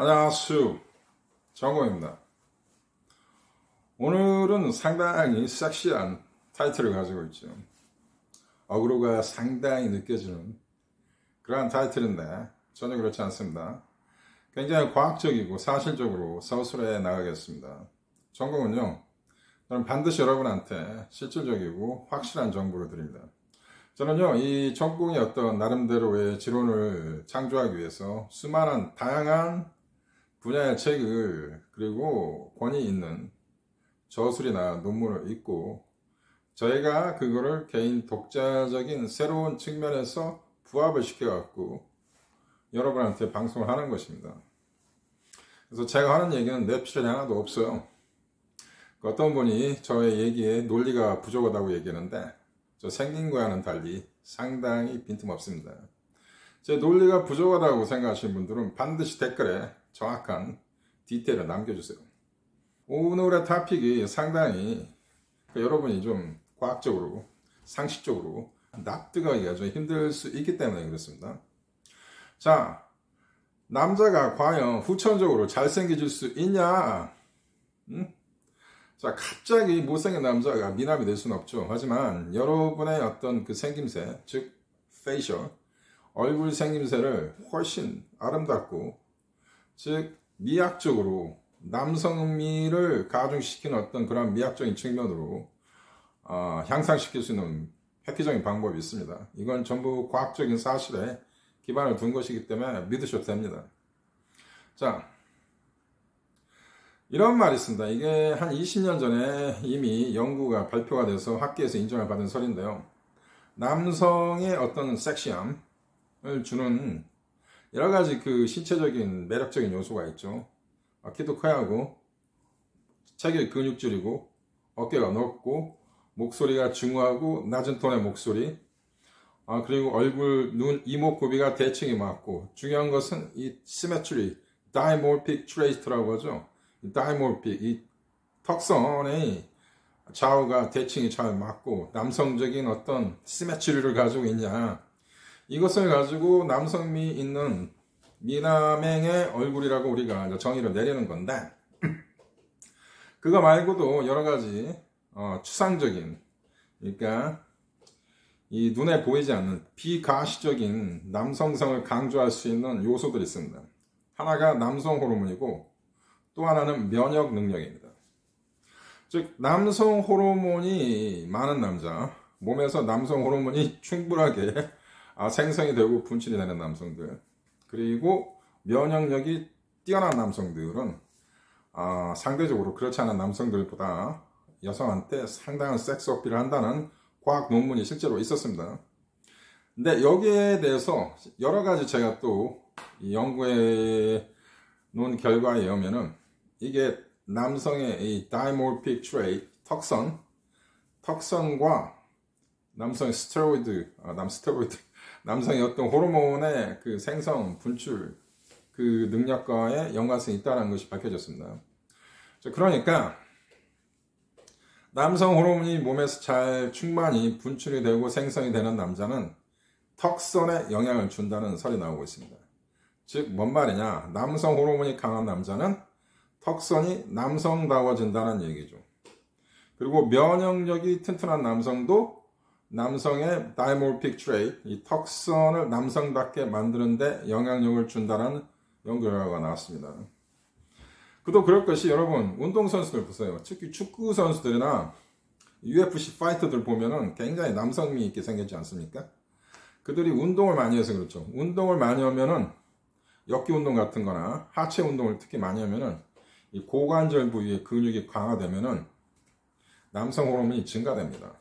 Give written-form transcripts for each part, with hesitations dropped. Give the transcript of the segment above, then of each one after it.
안녕하세요. 정우입니다. 오늘은 상당히 섹시한 타이틀을 가지고 있죠. 어그로가 상당히 느껴지는 그러한 타이틀인데 전혀 그렇지 않습니다. 굉장히 과학적이고 사실적으로 서술해 나가겠습니다. 전공은요, 저는 반드시 여러분한테 실질적이고 확실한 정보를 드립니다. 저는요, 이 전공의 어떤 나름대로의 지론을 창조하기 위해서 수많은 다양한 분야의 책을 그리고 권위 있는 저술이나 논문을 읽고 저희가 그거를 개인 독자적인 새로운 측면에서 부합을 시켜갖고 여러분한테 방송을 하는 것입니다. 그래서 제가 하는 얘기는 뇌피셜이 하나도 없어요. 어떤 분이 저의 얘기에 논리가 부족하다고 얘기하는데 저 생긴 거와는 달리 상당히 빈틈없습니다. 제 논리가 부족하다고 생각하시는 분들은 반드시 댓글에 정확한 디테일을 남겨주세요. 오늘의 토픽이 상당히 여러분이 좀 과학적으로 상식적으로 납득하기가 좀 힘들 수 있기 때문에 그렇습니다. 자, 남자가 과연 후천적으로 잘생겨질 수 있냐? 자, 갑자기 못생긴 남자가 미남이 될 수는 없죠. 하지만 여러분의 어떤 그 생김새, 즉 페이셜, 얼굴 생김새를 훨씬 아름답고 즉 미학적으로 남성미를 가중시키는 어떤 그런 미학적인 측면으로 향상시킬 수 있는 획기적인 방법이 있습니다. 이건 전부 과학적인 사실에 기반을 둔 것이기 때문에 믿으셔도 됩니다. 자, 이런 말이 있습니다. 이게 한 20년 전에 이미 연구가 발표가 돼서 학계에서 인정을 받은 설인데요. 남성의 어떤 섹시함을 주는 여러 가지 그 신체적인 매력적인 요소가 있죠. 키도 커야 하고, 체격 근육질이고, 어깨가 넓고, 목소리가 중후하고, 낮은 톤의 목소리, 그리고 얼굴, 눈, 이목구비가 대칭이 맞고, 중요한 것은 이 시메트리, 다이몰픽 트레이트라고 하죠. 이 다이몰픽, 이 턱선의 좌우가 대칭이 잘 맞고, 남성적인 어떤 시메트리를 가지고 있냐. 이것을 가지고 남성미 있는 미남행의 얼굴이라고 우리가 정의를 내리는 건데 그거 말고도 여러 가지 추상적인, 그러니까 이 눈에 보이지 않는 비가시적인 남성성을 강조할 수 있는 요소들이 있습니다. 하나가 남성 호르몬이고 또 하나는 면역 능력입니다. 즉 남성 호르몬이 많은 남자, 몸에서 남성 호르몬이 충분하게 생성이 되고 분출이 되는 남성들, 그리고 면역력이 뛰어난 남성들은 상대적으로 그렇지 않은 남성들보다 여성한테 상당한 섹스 어필을 한다는 과학 논문이 실제로 있었습니다. 근데 여기에 대해서 여러 가지 제가 또 연구해 놓은 결과에 의하면은 이게 남성의 이 다이몰픽 트레이트, 턱선과 남성의 남성의 어떤 호르몬의 그 생성, 분출, 그 능력과의 연관성이 있다는 것이 밝혀졌습니다. 그러니까 남성 호르몬이 몸에서 잘 충만히 분출이 되고 생성이 되는 남자는 턱선에 영향을 준다는 설이 나오고 있습니다. 즉, 뭔 말이냐? 남성 호르몬이 강한 남자는 턱선이 남성다워진다는 얘기죠. 그리고 면역력이 튼튼한 남성도 남성의 다이몰픽 트레이트, 이 턱선을 남성답게 만드는데 영향력을 준다는 연구 결과가 나왔습니다. 그도 그럴 것이 여러분 운동선수들 보세요. 특히 축구 선수들이나 UFC 파이터들 보면은 굉장히 남성미 있게 생겼지 않습니까? 그들이 운동을 많이 해서 그렇죠. 운동을 많이 하면은 역기 운동 같은 거나 하체 운동을 특히 많이 하면은 이 고관절 부위의 근육이 강화되면은 남성 호르몬이 증가됩니다.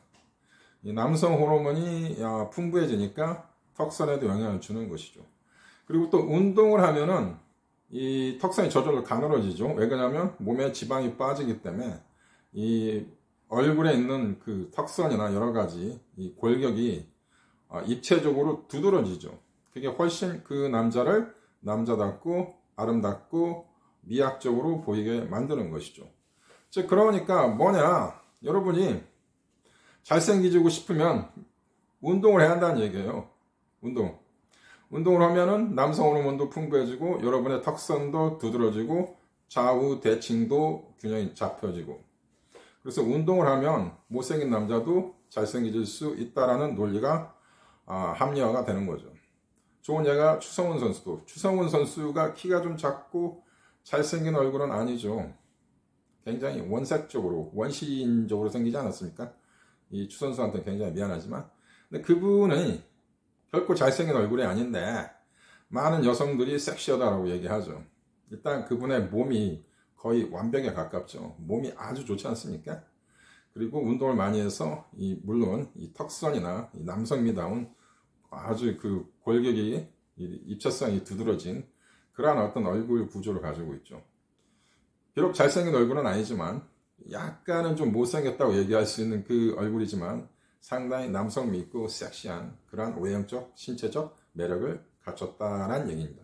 이 남성 호르몬이 풍부해지니까 턱선에도 영향을 주는 것이죠. 그리고 또 운동을 하면은 이 턱선이 저절로 가늘어지죠. 왜 그러냐면 몸에 지방이 빠지기 때문에 이 얼굴에 있는 그 턱선이나 여러 가지 이 골격이 입체적으로 두드러지죠. 그게 훨씬 그 남자를 남자답고 아름답고 미학적으로 보이게 만드는 것이죠. 즉 그러니까 뭐냐, 여러분이 잘생기지고 싶으면 운동을 해야 한다는 얘기예요. 운동을 하면은 남성 호르몬도 풍부해지고 여러분의 턱선도 두드러지고 좌우 대칭도 균형이 잡혀지고, 그래서 운동을 하면 못생긴 남자도 잘생겨질 수 있다라는 논리가 합리화가 되는 거죠. 좋은 예가 추성훈 선수도, 추성훈 선수가 키가 좀 작고 잘생긴 얼굴은 아니죠. 굉장히 원색적으로 원시인적으로 생기지 않았습니까? 이 추 선수한테 굉장히 미안하지만, 근데 그분은 결코 잘생긴 얼굴이 아닌데 많은 여성들이 섹시하다라고 얘기하죠. 일단 그분의 몸이 거의 완벽에 가깝죠. 몸이 아주 좋지 않습니까? 그리고 운동을 많이 해서 물론 이 턱선이나 이 남성미다운 아주 그 골격이 입체성이 두드러진 그러한 어떤 얼굴 구조를 가지고 있죠. 비록 잘생긴 얼굴은 아니지만 약간은 좀 못생겼다고 얘기할 수 있는 그 얼굴이지만 상당히 남성미 있고 섹시한 그러한 외형적, 신체적 매력을 갖췄다는 얘기입니다.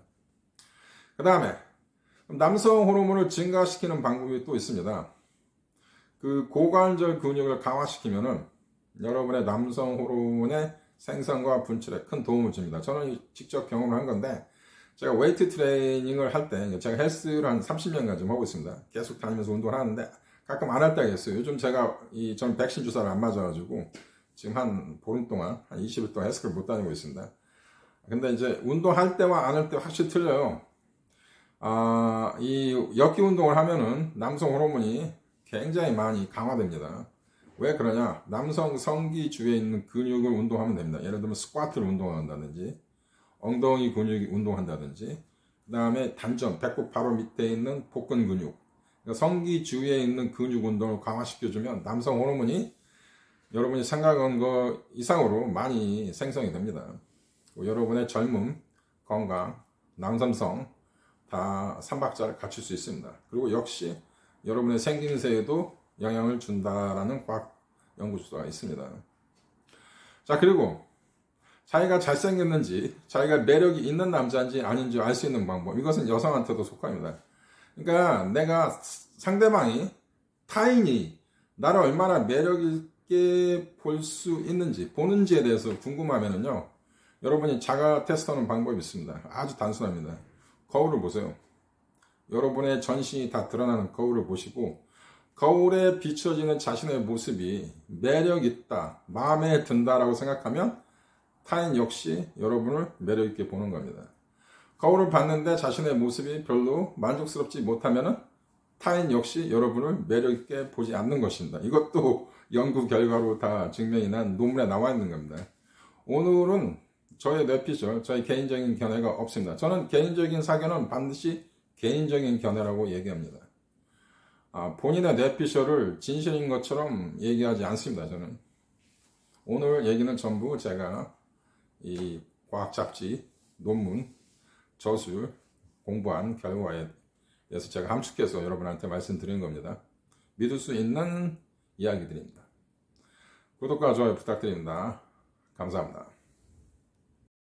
그 다음에 남성 호르몬을 증가시키는 방법이 또 있습니다. 그 고관절 근육을 강화시키면은 여러분의 남성 호르몬의 생성과 분출에 큰 도움을 줍니다. 저는 직접 경험을 한 건데, 제가 웨이트 트레이닝을 할 때, 제가 헬스를 한 30년간 좀 하고 있습니다. 계속 다니면서 운동을 하는데 가끔 안 할 때가 있어요. 요즘 제가 전 백신 주사를 안 맞아가지고 지금 한 보름 동안, 한 20일 동안 헬스를 못 다니고 있습니다. 근데 이제 운동할 때와 안 할 때 확실히 틀려요. 이 역기 운동을 하면은 남성 호르몬이 굉장히 많이 강화됩니다. 왜 그러냐? 남성 성기 주위에 있는 근육을 운동하면 됩니다. 예를 들면 스쿼트를 운동한다든지, 엉덩이 근육 운동한다든지, 그 다음에 단전, 배꼽 바로 밑에 있는 복근 근육, 그러니까 성기 주위에 있는 근육 운동을 강화시켜주면 남성 호르몬이 여러분이 생각한 것 이상으로 많이 생성이 됩니다. 여러분의 젊음, 건강, 남성성 다 삼박자를 갖출 수 있습니다. 그리고 역시 여러분의 생김새에도 영향을 준다라는 과학 연구조사가 있습니다. 자, 그리고 자기가 잘생겼는지, 자기가 매력이 있는 남자인지 아닌지 알 수 있는 방법, 이것은 여성한테도 속합니다. 그러니까 내가 상대방이, 타인이 나를 얼마나 매력 있게 볼 수 있는지, 보는지에 대해서 궁금하면은요, 여러분이 자가 테스트하는 방법이 있습니다. 아주 단순합니다. 거울을 보세요. 여러분의 전신이 다 드러나는 거울을 보시고 거울에 비춰지는 자신의 모습이 매력 있다, 마음에 든다라고 생각하면 타인 역시 여러분을 매력 있게 보는 겁니다. 거울을 봤는데 자신의 모습이 별로 만족스럽지 못하면 타인 역시 여러분을 매력 있게 보지 않는 것입니다. 이것도 연구 결과로 다 증명이 난 논문에 나와 있는 겁니다. 오늘은 저의 뇌피셜, 저의 개인적인 견해가 없습니다. 저는 개인적인 사견은 반드시 개인적인 견해라고 얘기합니다. 본인의 뇌피셜을 진실인 것처럼 얘기하지 않습니다. 저는 오늘 얘기는 전부 제가 이 과학 잡지, 논문, 저술 공부한 결과에 의해서 제가 함축해서 여러분한테 말씀드린 겁니다. 믿을 수 있는 이야기들입니다. 구독과 좋아요 부탁드립니다. 감사합니다.